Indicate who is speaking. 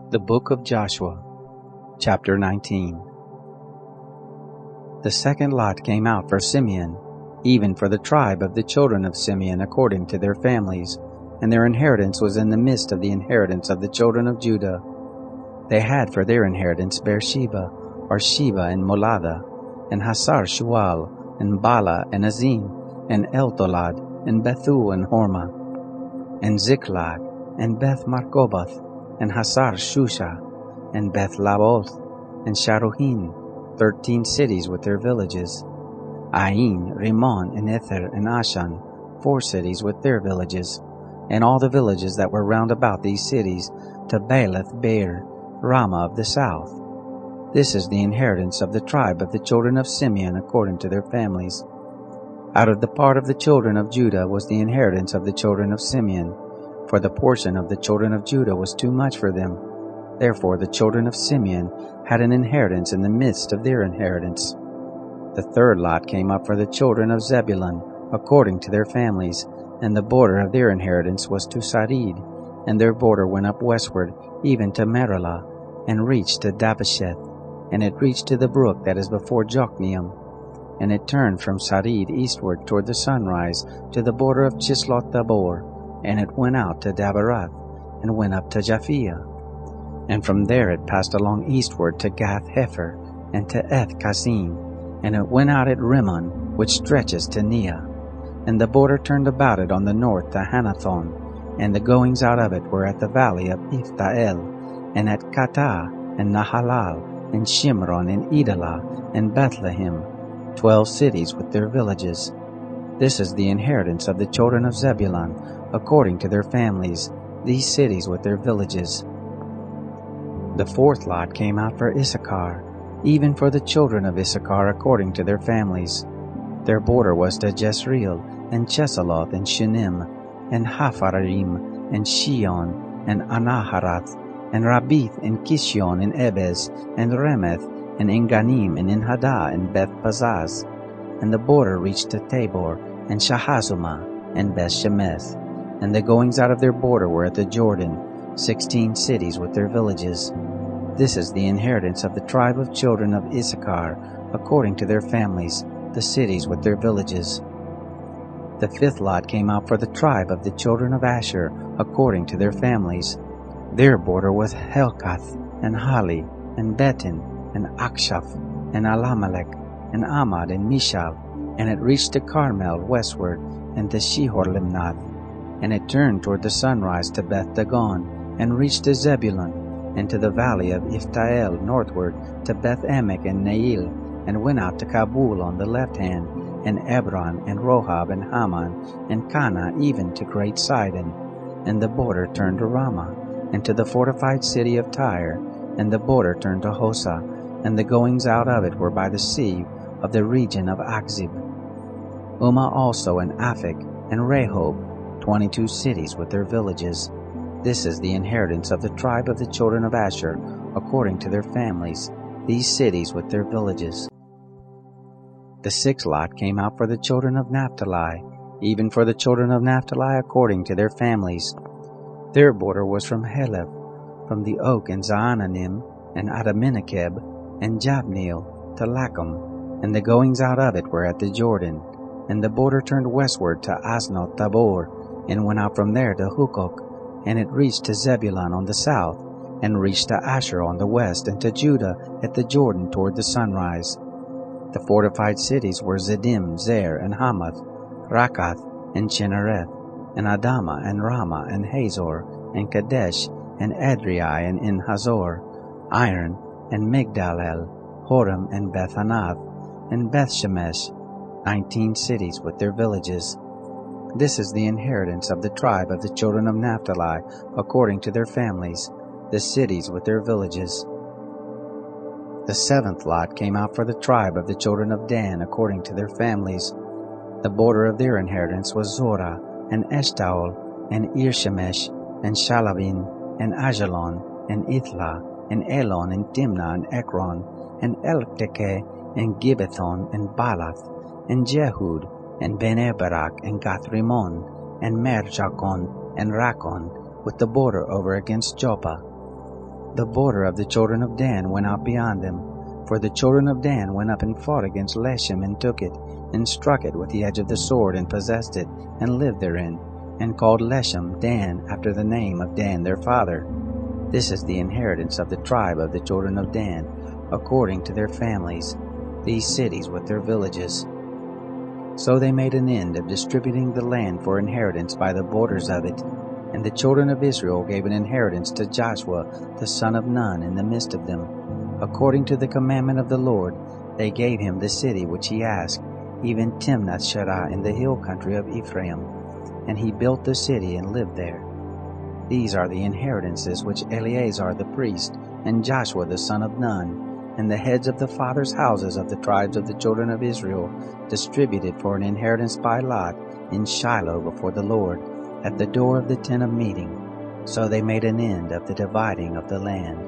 Speaker 1: The Book of Joshua, Chapter 19. The second lot came out for Simeon, even for the tribe of the children of Simeon according to their families, and their inheritance was in the midst of the inheritance of the children of Judah. They had for their inheritance Beersheba, or Sheba and Molada, and Hasar Shual, and Bala and Azim, and Eltolad, and Bethu and Hormah, and Ziklag, and Beth Markobath, and Hasar Shusha, and Beth Laboth, and Sharuhin, 13 cities with their villages. Ain, Rimmon, and Ether, and Ashan, 4 cities with their villages, and all the villages that were round about these cities, to Baalath Beer, Ramah of the south. This is the inheritance of the tribe of the children of Simeon according to their families. Out of the part of the children of Judah was the inheritance of the children of Simeon, for the portion of the children of Judah was too much for them. Therefore the children of Simeon had an inheritance in the midst of their inheritance. The third lot came up for the children of Zebulun, according to their families, and the border of their inheritance was to Sarid, and their border went up westward, even to Merilah, and reached to Dabbesheth, and it reached to the brook that is before Jokneam, and it turned from Sarid eastward toward the sunrise to the border of Chislot-Tabor, and it went out to Daberath, and went up to Japhia. And from there it passed along eastward to Gath-Hepher, and to Eth-Kassim, and it went out at Rimmon, which stretches to Neah. And the border turned about it on the north to Hanathon, and the goings out of it were at the valley of Iftael, and at Katah, and Nahalal, and Shimron, and Edalah, and Bethlehem, 12 cities with their villages. This is the inheritance of the children of Zebulun, according to their families, these cities with their villages. The fourth lot came out for Issachar, even for the children of Issachar according to their families. Their border was to Jezreel, and Chesalloth, and Shunem, and Hapharaim, and Shion, and Anaharath, and Rabith, and Kishion, and Ebez, and Remeth, and Enganim, and Enhadah, and Beth-Pazaz. And the border reached to Tabor, and Shahazumah, and Beth-Shemeth. And the goings out of their border were at the Jordan, 16 cities with their villages. This is the inheritance of the tribe of children of Issachar, according to their families, the cities with their villages. The fifth lot came out for the tribe of the children of Asher, according to their families. Their border was Helkath, and Hali, and Betin, and Akshaph, and Alamelech, and Amad, and Mishal, and it reached to Carmel westward, and to Shihor-Limnath, and it turned toward the sunrise to Beth-Dagon, and reached to Zebulun, and to the valley of Iftael northward, to Beth-Emek and Nail, and went out to Kabul on the left hand, and Ebron, and Rohab, and Haman, and Cana, even to Great Sidon. And the border turned to Ramah, and to the fortified city of Tyre, and the border turned to Hosa, and the goings out of it were by the sea of the region of Achzib. Ummah also, and Aphek, and Rehob, 22 cities with their villages. This is the inheritance of the tribe of the children of Asher, according to their families, these cities with their villages. The sixth lot came out for the children of Naphtali, even for the children of Naphtali according to their families. Their border was from Helef, from the oak in Zaananim, and Adaminakeb, and Jabneel, to Lacham, and the goings out of it were at the Jordan. And the border turned westward to Asnoth Tabor, and went out from there to Hukok, and it reached to Zebulun on the south, and reached to Asher on the west, and to Judah at the Jordan toward the sunrise. The fortified cities were Ziddim, Zer, and Hamath, Rakath, and Chinnereth, and Adamah, and Ramah, and Hazor, and Kadesh, and Adriai, and En Hazor, Iron, and Migdal-el, Horem, and Beth-Anath, and Beth-Shemesh, 19 cities with their villages. This is the inheritance of the tribe of the children of Naphtali, according to their families, the cities with their villages. The seventh lot came out for the tribe of the children of Dan, according to their families. The border of their inheritance was Zorah, and Eshtaol, and Irshemesh, and Shalabin, and Ajalon, and Ithla, and Elon, and Timnah, and Ekron, and Eltekeh, and Gibbethon, and Baalath, and Jehud, and Ben-Eberak, and Gath-Rimmon, and Merjakon, and Rakon, with the border over against Joppa. The border of the children of Dan went out beyond them, for the children of Dan went up and fought against Leshem and took it, and struck it with the edge of the sword, and possessed it, and lived therein, and called Leshem Dan after the name of Dan their father. This is the inheritance of the tribe of the children of Dan, according to their families, these cities with their villages. So they made an end of distributing the land for inheritance by the borders of it, and the children of Israel gave an inheritance to Joshua the son of Nun in the midst of them. According to the commandment of the Lord, they gave him the city which he asked, even Timnath-Sherah in the hill country of Ephraim. And he built the city and lived there. These are the inheritances which Eleazar the priest, and Joshua the son of Nun, and the heads of the fathers' houses of the tribes of the children of Israel, distributed for an inheritance by lot in Shiloh before the Lord, at the door of the tent of meeting. So they made an end of the dividing of the land.